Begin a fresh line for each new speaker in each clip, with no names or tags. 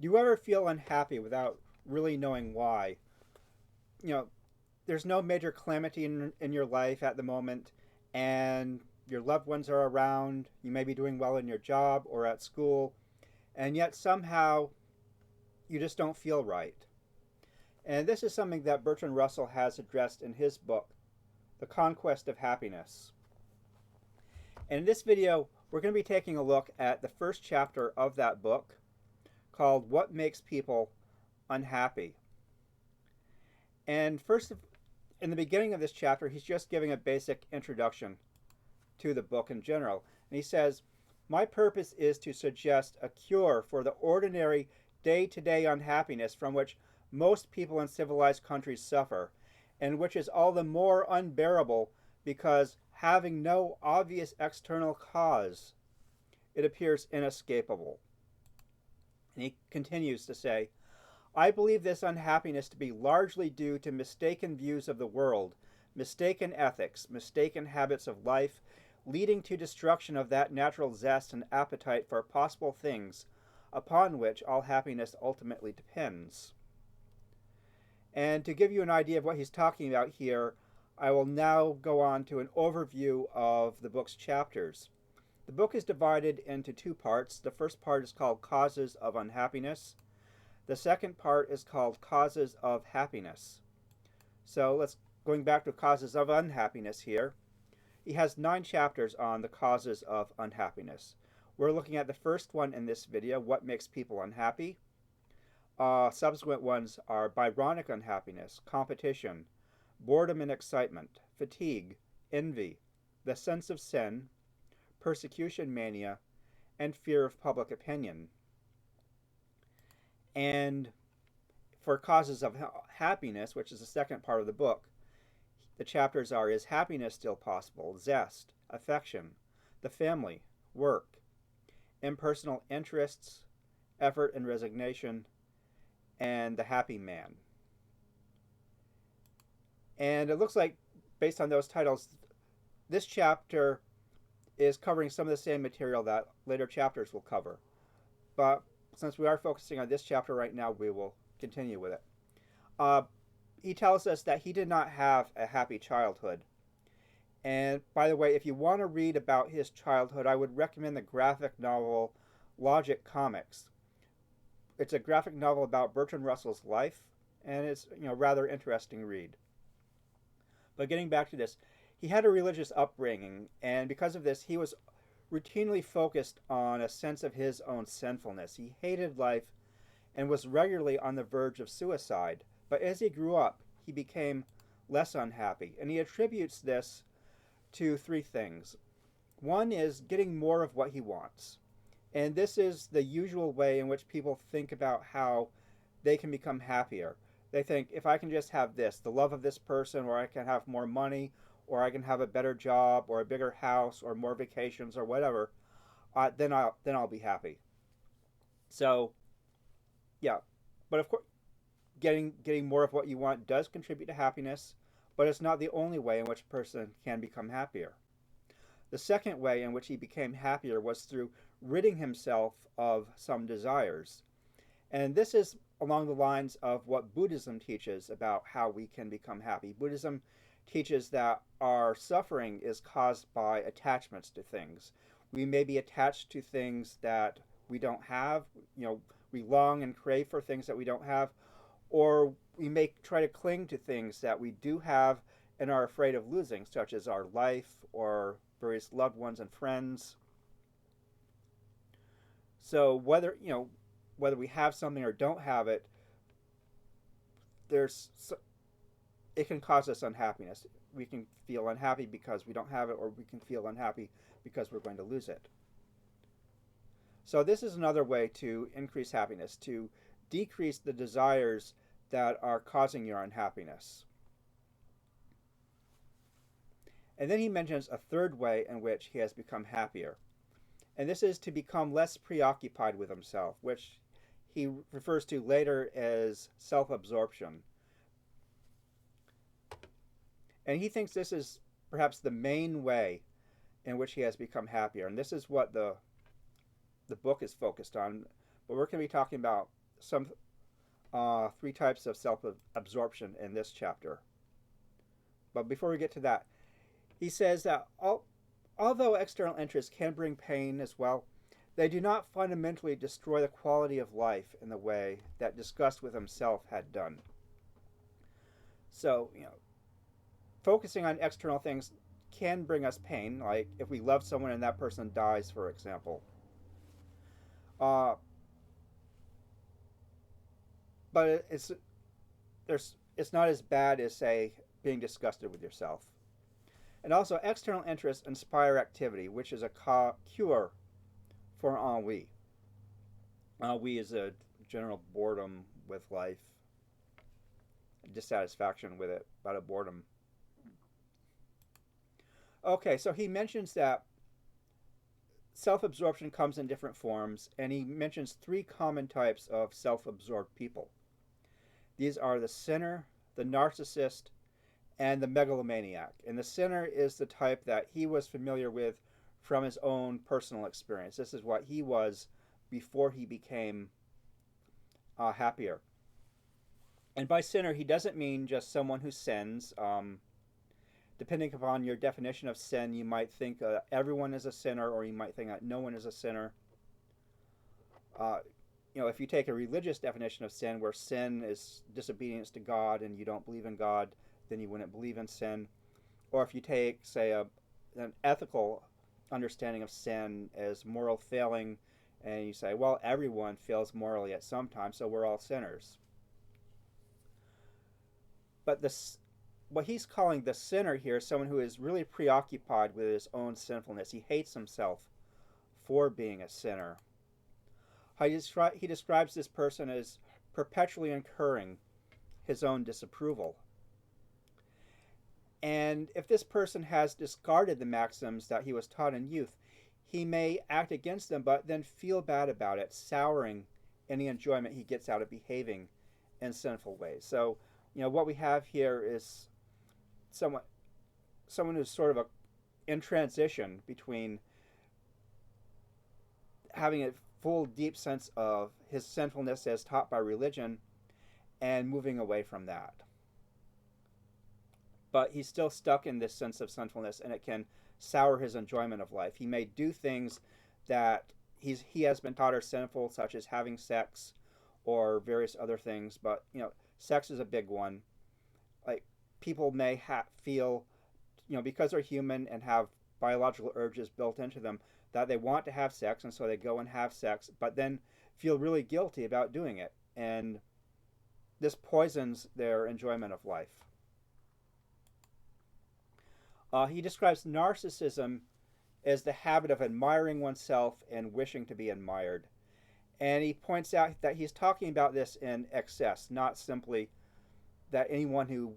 Do you ever feel unhappy without really knowing why? You know, there's no major calamity in your life at the moment, and your loved ones are around. You may be doing well in your job or at school, and yet somehow you just don't feel right. And this is something that Bertrand Russell has addressed in his book, The Conquest of Happiness. And in this video, we're going to be taking a look at the first chapter of that book called What Makes People Unhappy. And first, in the beginning of this chapter, he's just giving a basic introduction to the book in general. And he says, my purpose is to suggest a cure for the ordinary day-to-day unhappiness from which most people in civilized countries suffer, and which is all the more unbearable because, having no obvious external cause, it appears inescapable. And he continues to say, I believe this unhappiness to be largely due to mistaken views of the world, mistaken ethics, mistaken habits of life, leading to destruction of that natural zest and appetite for possible things upon which all happiness ultimately depends. And to give you an idea of what he's talking about here, I will now go on to an overview of the book's chapters. The book is divided into two parts. The first part is called Causes of Unhappiness. The second part is called Causes of Happiness. So going back to Causes of Unhappiness here. He has 9 chapters on the causes of unhappiness. We're looking at the first one in this video, What Makes People Unhappy. Subsequent ones are Byronic unhappiness, competition, boredom and excitement, fatigue, envy, the sense of sin, persecution mania, and fear of public opinion. And for causes of happiness, which is the second part of the book, the chapters are Is Happiness Still Possible? Zest, Affection, the Family, Work, Impersonal Interests, Effort and Resignation, and The Happy Man. And it looks like, based on those titles, this chapter is covering some of the same material that later chapters will cover. But since we are focusing on this chapter right now, we will continue with it. He tells us that he did not have a happy childhood. And by the way, if you want to read about his childhood, I would recommend the graphic novel Logic Comics. It's a graphic novel about Bertrand Russell's life, and it's rather interesting read. But getting back to this, he had a religious upbringing, and because of this, he was routinely focused on a sense of his own sinfulness. He hated life and was regularly on the verge of suicide. But as he grew up, he became less unhappy, and he attributes this to 3 things. One is getting more of what he wants. And this is the usual way in which people think about how they can become happier. They think, if I can just have this, the love of this person, or I can have more money, or I can have a better job, or a bigger house, or more vacations, or whatever, then I'll be happy. So, yeah. But of course, getting more of what you want does contribute to happiness, but it's not the only way in which a person can become happier. The second way in which he became happier was through ridding himself of some desires. And this is along the lines of what Buddhism teaches about how we can become happy. Buddhism teaches that our suffering is caused by attachments to things. We may be attached to things that we don't have. We long and crave for things that we don't have. Or we may try to cling to things that we do have and are afraid of losing, such as our life or various loved ones and friends. So whether we have something or don't have it, it can cause us unhappiness. We can feel unhappy because we don't have it, or we can feel unhappy because we're going to lose it. So this is another way to increase happiness, to decrease the desires that are causing your unhappiness. And then he mentions a third way in which he has become happier. And this is to become less preoccupied with himself, which he refers to later as self-absorption. And he thinks this is perhaps the main way in which he has become happier. And this is what the book is focused on. But we're going to be talking about some three types of self-absorption in this chapter. But before we get to that, he says that although external interests can bring pain as well, they do not fundamentally destroy the quality of life in the way that disgust with himself had done. So, focusing on external things can bring us pain, like if we love someone and that person dies, for example. Uh, but it's not as bad as, say, being disgusted with yourself. And also, external interests inspire activity, which is a cure for ennui. Ennui is a general boredom with life, dissatisfaction with it, about a boredom. Okay, so he mentions that self-absorption comes in different forms, and he mentions three common types of self-absorbed people. These are the sinner, the narcissist, and the megalomaniac. And the sinner is the type that he was familiar with from his own personal experience. This is what he was before he became happier. And by sinner, he doesn't mean just someone who sins. Depending upon your definition of sin, you might think everyone is a sinner, or you might think that no one is a sinner. If you take a religious definition of sin, where sin is disobedience to God and you don't believe in God, then you wouldn't believe in sin. Or if you take, say, an ethical understanding of sin as moral failing, and you say, well, everyone fails morally at some time, so we're all sinners. But what he's calling the sinner here is someone who is really preoccupied with his own sinfulness. He hates himself for being a sinner. He describes this person as perpetually incurring his own disapproval. And if this person has discarded the maxims that he was taught in youth, he may act against them, but then feel bad about it, souring any enjoyment he gets out of behaving in sinful ways. So, what we have here is someone who's sort of in transition between having a full, deep sense of his sinfulness as taught by religion and moving away from that. But he's still stuck in this sense of sinfulness, and it can sour his enjoyment of life. He may do things that he has been taught are sinful, such as having sex or various other things. But, sex is a big one. Like, people may feel, because they're human and have biological urges built into them, that they want to have sex, and so they go and have sex, but then feel really guilty about doing it. And this poisons their enjoyment of life. He describes narcissism as the habit of admiring oneself and wishing to be admired. And he points out that he's talking about this in excess, not simply that anyone who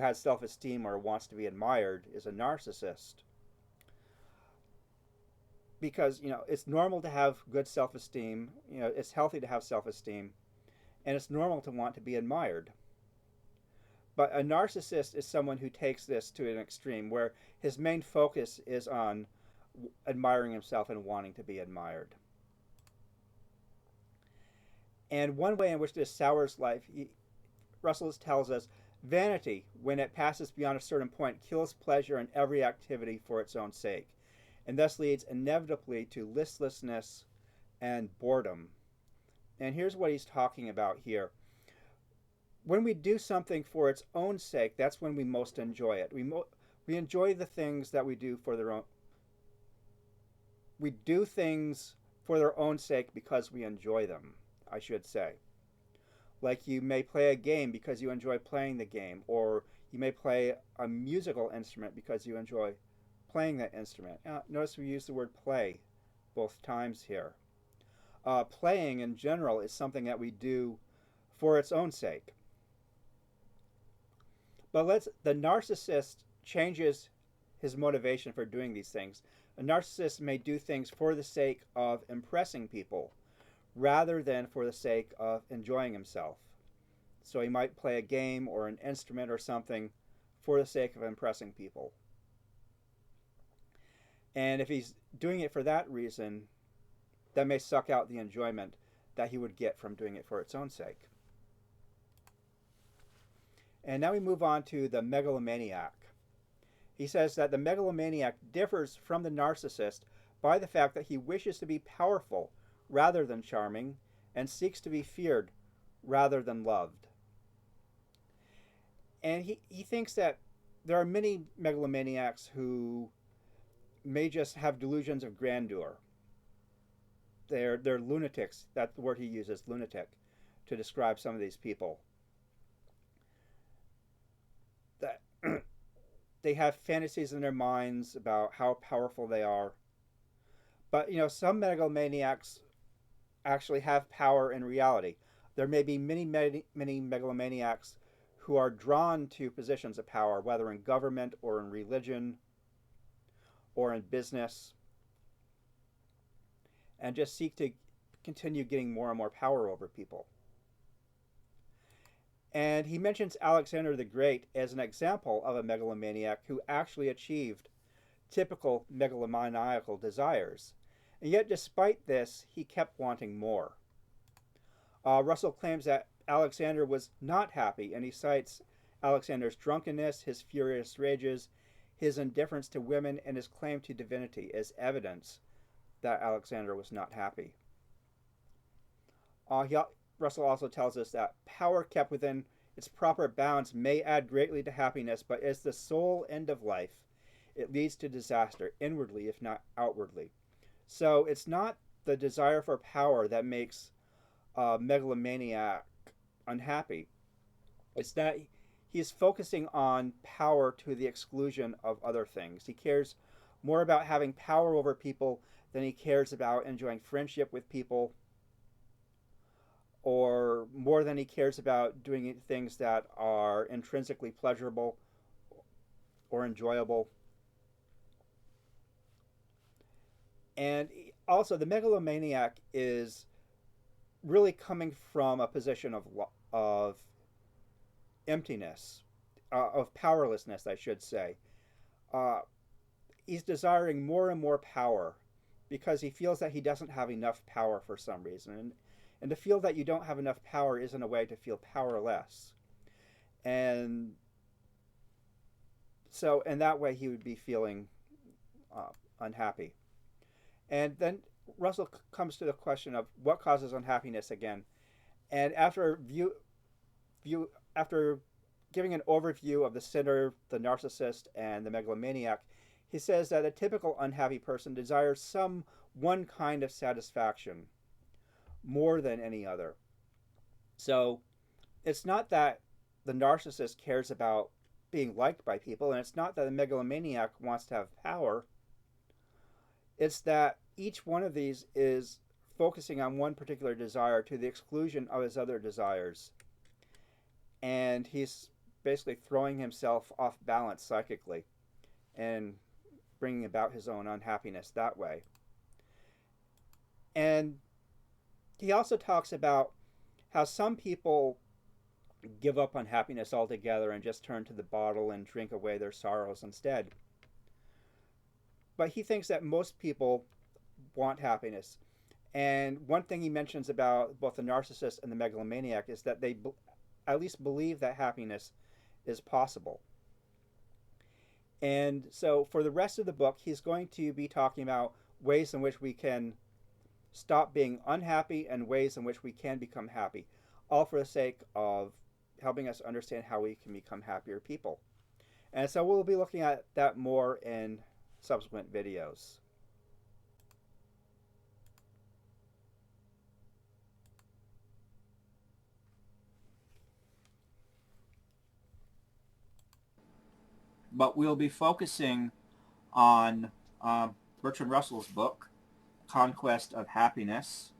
has self-esteem or wants to be admired is a narcissist. Because, it's normal to have good self-esteem, it's healthy to have self-esteem, and it's normal to want to be admired. But a narcissist is someone who takes this to an extreme, where his main focus is on admiring himself and wanting to be admired. And one way in which this sours life, Russell tells us, vanity, when it passes beyond a certain point, kills pleasure in every activity for its own sake, and thus leads inevitably to listlessness and boredom. And here's what he's talking about here. When we do something for its own sake, that's when we most enjoy it. We enjoy the things that we do for their own. We do things for their own sake because we enjoy them, I should say. Like, you may play a game because you enjoy playing the game, or you may play a musical instrument because you enjoy playing that instrument. Notice we use the word play both times here. Playing in general is something that we do for its own sake. But the narcissist changes his motivation for doing these things. A narcissist may do things for the sake of impressing people rather than for the sake of enjoying himself. So he might play a game or an instrument or something for the sake of impressing people. And if he's doing it for that reason, that may suck out the enjoyment that he would get from doing it for its own sake. And now we move on to the megalomaniac. He says that the megalomaniac differs from the narcissist by the fact that he wishes to be powerful rather than charming and seeks to be feared rather than loved. And he thinks that there are many megalomaniacs who may just have delusions of grandeur. They're lunatics. That's the word he uses, lunatic, to describe some of these people. That they have fantasies in their minds about how powerful they are. But, some megalomaniacs actually have power in reality. There may be many megalomaniacs who are drawn to positions of power, whether in government or in religion or in business, and just seek to continue getting more and more power over people. And he mentions Alexander the Great as an example of a megalomaniac who actually achieved typical megalomaniacal desires. And yet, despite this, he kept wanting more. Russell claims that Alexander was not happy, and he cites Alexander's drunkenness, his furious rages, his indifference to women, and his claim to divinity as evidence that Alexander was not happy. Russell also tells us that power kept within its proper bounds may add greatly to happiness, but as the sole end of life, it leads to disaster, inwardly if not outwardly. So it's not the desire for power that makes a megalomaniac unhappy. It's that he's focusing on power to the exclusion of other things. He cares more about having power over people than he cares about enjoying friendship with people, or more than he cares about doing things that are intrinsically pleasurable or enjoyable. And also, the megalomaniac is really coming from a position of emptiness, of powerlessness, I should say. He's desiring more and more power because he feels that he doesn't have enough power for some reason. And to feel that you don't have enough power isn't a way to feel powerless. And so in that way, he would be feeling unhappy. And then Russell comes to the question of what causes unhappiness again. And after giving an overview of the sinner, the narcissist, and the megalomaniac, he says that a typical unhappy person desires some one kind of satisfaction more than any other. So it's not that the narcissist cares about being liked by people, and it's not that the megalomaniac wants to have power. It's that each one of these is focusing on one particular desire to the exclusion of his other desires. And he's basically throwing himself off balance psychically and bringing about his own unhappiness that way. And he also talks about how some people give up on happiness altogether and just turn to the bottle and drink away their sorrows instead. But he thinks that most people want happiness. And one thing he mentions about both the narcissist and the megalomaniac is that they at least believe that happiness is possible. And so for the rest of the book, he's going to be talking about ways in which we can stop being unhappy and ways in which we can become happy, all for the sake of helping us understand how we can become happier people. And so we'll be looking at that more in subsequent videos. But we'll be focusing on Bertrand Russell's book, Conquest of Happiness,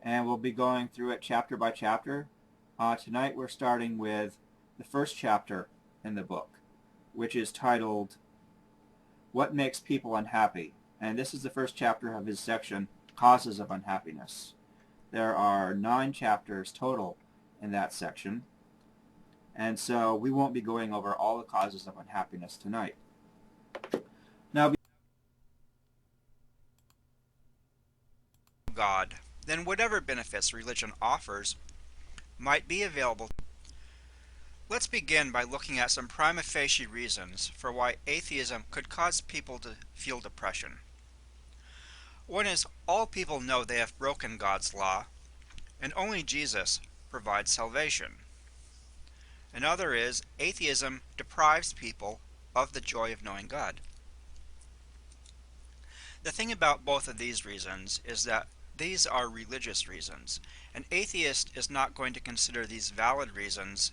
and we'll be going through it chapter by chapter. Tonight we're starting with the first chapter in the book, which is titled, What Makes People Unhappy? And this is the first chapter of his section, Causes of Unhappiness. There are 9 chapters total in that section, and so we won't be going over all the causes of unhappiness tonight. Now, God, then whatever benefits religion offers might be available. Let's begin by looking at some prima facie reasons for why atheism could cause people to feel depression. One is all people know they have broken God's law, and only Jesus provides salvation. Another is atheism deprives people of the joy of knowing God. The thing about both of these reasons is that these are religious reasons. An atheist is not going to consider these valid reasons